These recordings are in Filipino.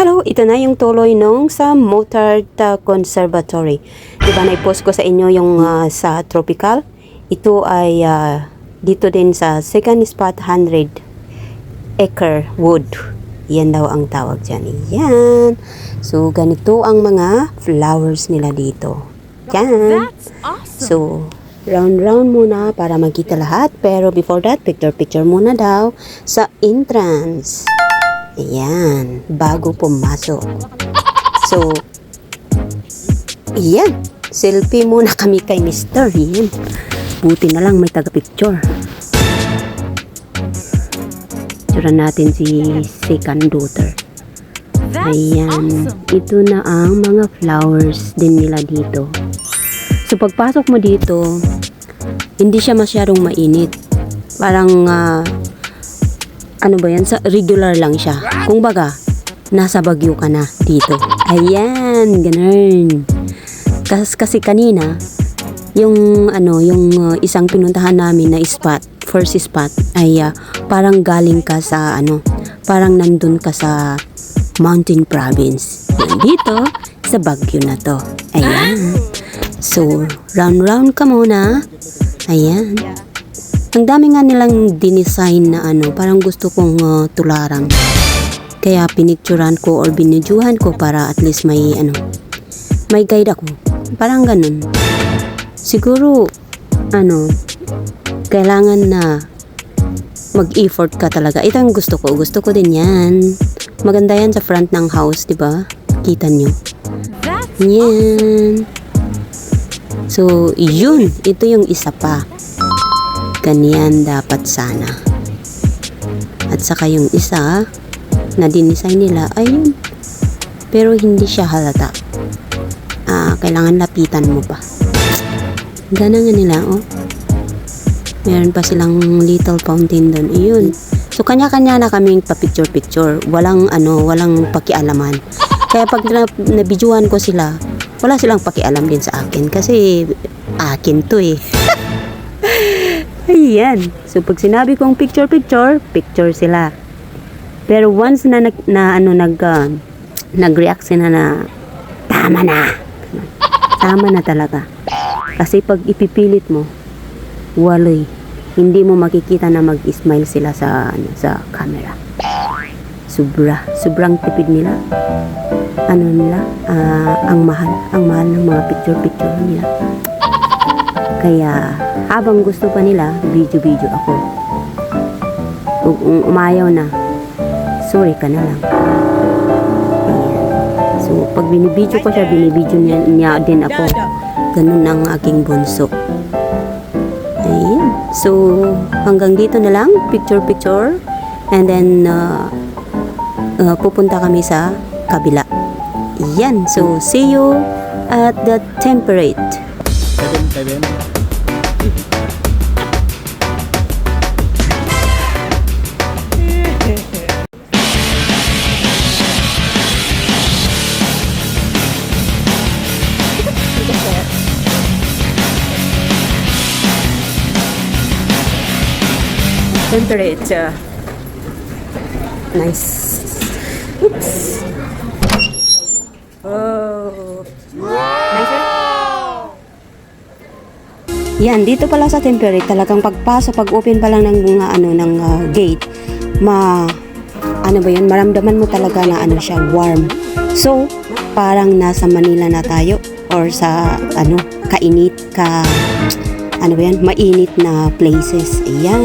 Hello, ito na yung tuloy nung sa Mozart Conservatory. Diba na-post ko sa inyo yung sa Tropical. Ito ay dito din sa second spot 100 acre wood. Yan daw ang tawag dyan. Yan. So, ganito ang mga flowers nila dito. Yan. So, round muna para magkita lahat. Pero before that, picture muna daw sa entrance. Ayan, bago pumasok. So, ayan, selfie muna kami kay Mr. Yan. Buti na lang may taga-picture. Picturean natin si second daughter. Ayan, ito na ang mga flowers din nila dito. So, pagpasok mo dito, hindi siya masyadong mainit. Parang, ano ba yan? Regular lang siya. Kung baga, nasa Baguio ka na dito. Ayan, ganun. Kasi kanina, yung isang pinuntahan namin na spot, first spot, ay parang galing ka sa parang nandun ka sa Mountain Province. Yan dito, sa Baguio na to. Ayan. So, round ka muna. Ayan. Ang dami nga nilang dinesign na parang gusto kong tularan. Kaya pinicturan ko or binidyohan ko para at least may guide ako. Parang ganun. Siguro, kailangan na mag-effort ka talaga. Ito ang gusto ko. Gusto ko din yan. Maganda yan sa front ng house, di ba? Kita nyo. Yan. So, yun. Ito yung isa pa. Ganyan dapat sana. At saka yung isa na dinesign nila, ayun. Pero hindi siya halata. Kailangan lapitan mo pa. Gana nga nila, oh. Meron pa silang little fountain doon. Ayun. So, kanya-kanya na kaming pa-picture-picture. Walang pakialaman. Kaya pag nabidyohan ko sila, wala silang pakialam din sa akin. Kasi, akin to eh. Ayan. So, pag sinabi kong picture sila. Pero once na nag-react sila na tama na. Tama na talaga. Kasi pag ipipilit mo, waloy. Hindi mo makikita na mag-smile sila sa camera. Sobrang tipid nila. Ang mahal ng mga picture nila. Kaya, habang gusto pa nila, video ako. Kung umayaw na, sorry ka na lang. Ayan. So, pag binibidyo ko siya, binibidyo niya din ako. Ganun ang aking bunso. Ayan. So, hanggang dito na lang, picture. And then, pupunta kami sa kabila. Ayan. So, see you at the temperate. Kevin. Temperature. Nice. Oops. Oh. Nice. Yan, dito pala sa temperate, talagang pag-open pa lang ng gate, maramdaman mo talaga na siya, warm. So, parang nasa Manila na tayo or sa mainit na places. Ayan.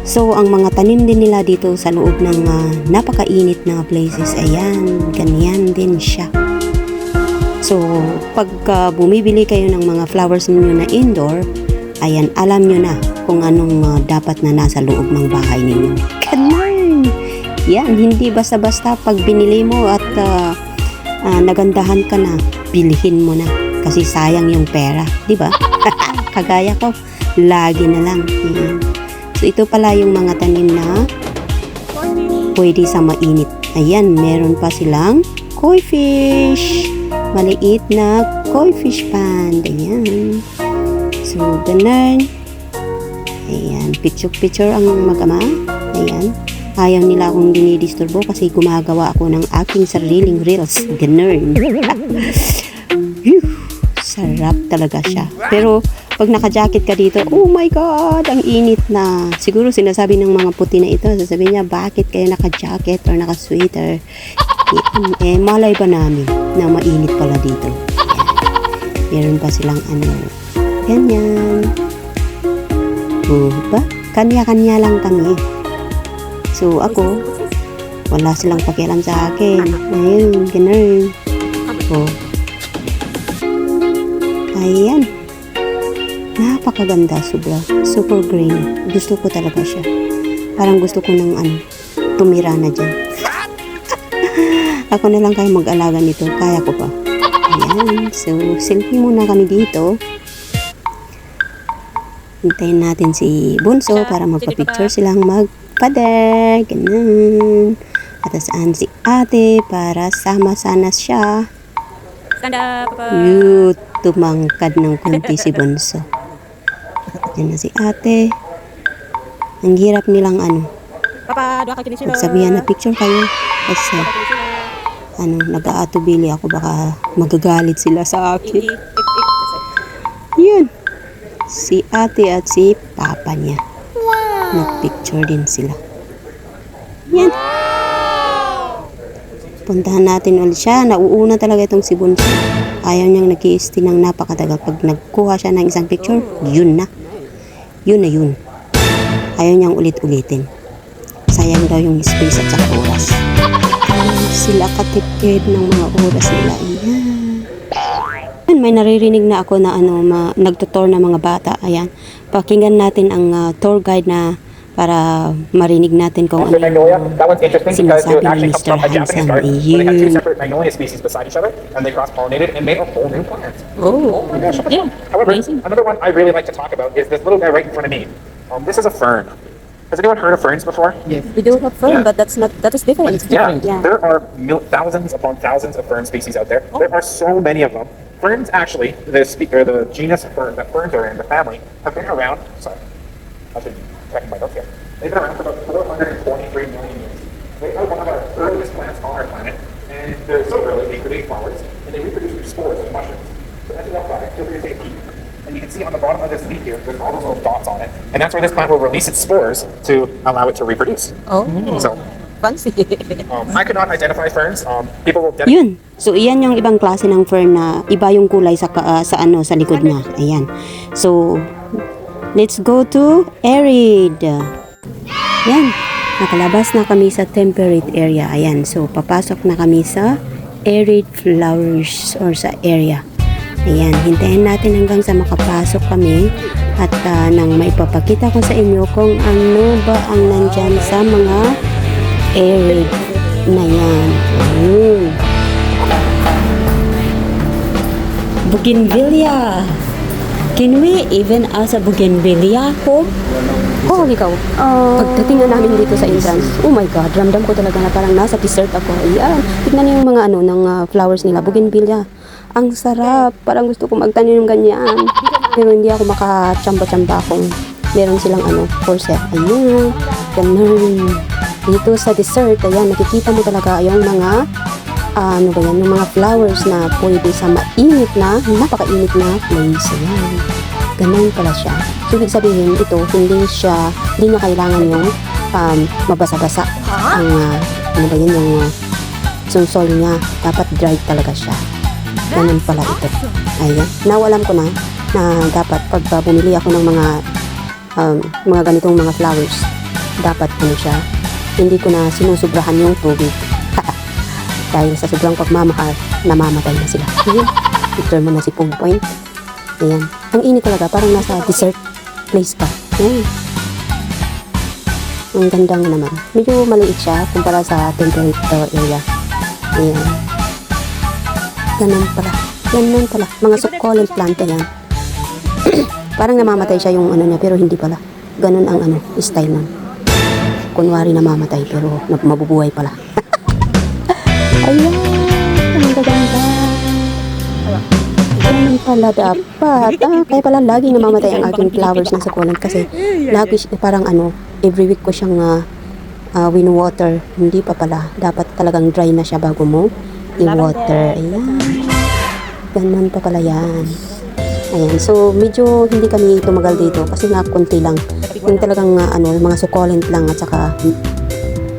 So, ang mga tanim din nila dito sa loob ng napakainit na places, ayan, ganyan din siya. So, pag bumibili kayo ng mga flowers ninyo na indoor, ayan, alam nyo na kung anong dapat na nasa loob ng bahay ninyo. Ganun! Yan, hindi basta-basta pag binili mo at nagandahan ka na, bilhin mo na. Kasi sayang yung pera, di ba? Kagaya ko, lagi na lang. Yan. So, ito pala yung mga tanim na pwede sa mainit. Ayan, meron pa silang koi fish. Maliit na koi fish pond. Ayan. So, ganun. Ayan, picture ang mag-ama. Ayan. Ayaw nila akong dinidisturbo kasi gumagawa ako ng aking sariling reels. Ganun. Phew, sarap talaga siya. Pero pag naka-jacket ka dito, oh my God, ang init na. Siguro sinasabi ng mga puti na ito, sasabihin niya, bakit kayo naka-jacket or naka-sweater? Eh, malay ba namin na mainit pala dito? Meron pa silang ano, ganyan. Ba? Kanya-kanya lang kami. So, ako, wala silang pakialam sa akin. Ayun, ganun. Oh. Ayan. Napakaganda, sobra. Super green. Gusto ko talaga siya. Parang gusto ko ng ano, tumira na dyan. Ako na lang kayo mag-alaga nito. Kaya ko pa. Ayan. So, selfie muna kami dito. Hintayin natin si Bunso para magpa-picture silang magpader. Ganun. At saan si ate para sama-sana siya. Stand up, Papa. Tumangkad ng konti si Bunso. Yan na si ate. Ang hirap nilang ano, Papa, doa ka kini sila. magsabihan na picture kayo. Kasi ano, nag-aatubili ako, baka magagalit sila sa akin. Yan. Si ate at si papa niya. Nag-picture din sila. Yan. Puntahan natin ulit siya. Nauuna talaga itong si Bunso. Ayaw niyang nag-i-stay ng napakatagal. Pag nagkuha siya ng isang picture, yun na. Yun na yun. Ayaw niyang ulit-ulitin. Sayang daw yung space at saka oras. Sila katipid ng mga oras nila. Ayan. May naririnig na ako na ano, nagtutor na mga bata. Ayan. Pakinggan natin ang tour guide na para marinig natin kung ano Magnolia, that one's interesting because sinasabi it ni actually comes Mr. from a Japanese Hansen. garden. So they had two Ayun. separate magnolia species beside each other, and they cross-pollinated and made a whole new plant. Oh. Oh my gosh. Yeah, However, amazing. another one I really like to talk about is this little guy right in front of me. This is a fern. Has anyone heard of ferns before? Yes. We do have fern, Yeah. but that is different. Yeah. Yeah. There are thousands upon thousands of fern species out there. There are so many of them. Ferns actually, the genus fern that ferns are in, the family, have been around. Sorry, I should check my notes here. They've been around for about 423 million years. They are one of our earliest plants on our planet, and they're so early they create flowers, and they reproduce through spores of mushrooms. So as you walk by, feel free to take a peek. And you can see on the bottom of this leaf here, there's all those little dots on it, and that's where this plant will release its spores to allow it to reproduce. Oh, So fancy. I could not identify ferns. People will dedicate Yun. So, iyan yung ibang klase ng fern na iba yung kulay sa sa likod niya. Ayan. So, let's go to arid. Yan. Nakalabas na kami sa temperate area. Ayan. So, papasok na kami sa arid flowers or sa area. Ayan. Hintayin natin hanggang sa makapasok kami at nang maipapakita ko sa inyo kung ano ba ang nandyan sa mga arid na yan. Ayun. Bougainvillea. Can we even ask a bougainvillea home? Oh, ikaw. Pagdating na namin dito sa entrance, oh my God, ramdam ko talaga na parang nasa desert ako. Ayan, tignan niyo yung mga ano, ng flowers nila, bougainvillea. Ang sarap, parang gusto ko magtanim ng ganyan. Pero hindi ako makachamba-chamba kung meron silang ano, for set. Ayan, ganun. Dito sa desert, ayan, nakikita mo talaga yung mga ano ba yan, yung mga flowers na pwede sa mainit na, napakainit na place. Ayan. Ganun pala siya. So, ibig sabihin, ito, hindi niya kailangan yung mabasa-basa ang, ano ba yan, yung soil niya. Dapat dry talaga siya. Ganun pala ito. Ayan. Now, alam ko na dapat pag bumili ako ng mga ganitong mga flowers, dapat ano siya, hindi ko na sinusubrahan yung tubig. Dahil sa sobrang pagmamahal, namamatay na sila. Ayan. Picture mo na si Pug Point. Ayan. Ang init talaga, parang nasa desert place ka. Ayan. Ang ganda nga naman. Medyo maliit siya kumpara sa temperate area. Ayan. Ganun pala. Ganun pala. Mga succulent plant yan. Parang namamatay siya yung ano niya, pero hindi pala. Ganun ang ano, style nun. Kunwari namamatay, pero mabubuhay pala. Ayan, ang gaganda. Ganun pala dapat. Kaya pala laging namamatay ang aking flowers na succulent kasi lagi parang ano, every week ko siyang win-water. Hindi pa pala. Dapat talagang dry na siya bago mo i-water. Ayan. Ganun pa pala yan. Ayan. So, medyo hindi kami tumagal dito kasi nga konti lang. Yung talagang mga succulent lang at saka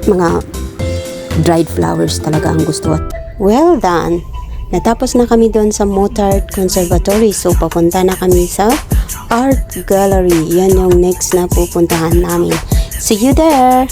mga dried flowers talaga ang gusto. Well done! Natapos na kami doon sa Motard Conservatory. So, papunta na kami sa Art Gallery. Yan yung next na pupuntahan namin. See you there!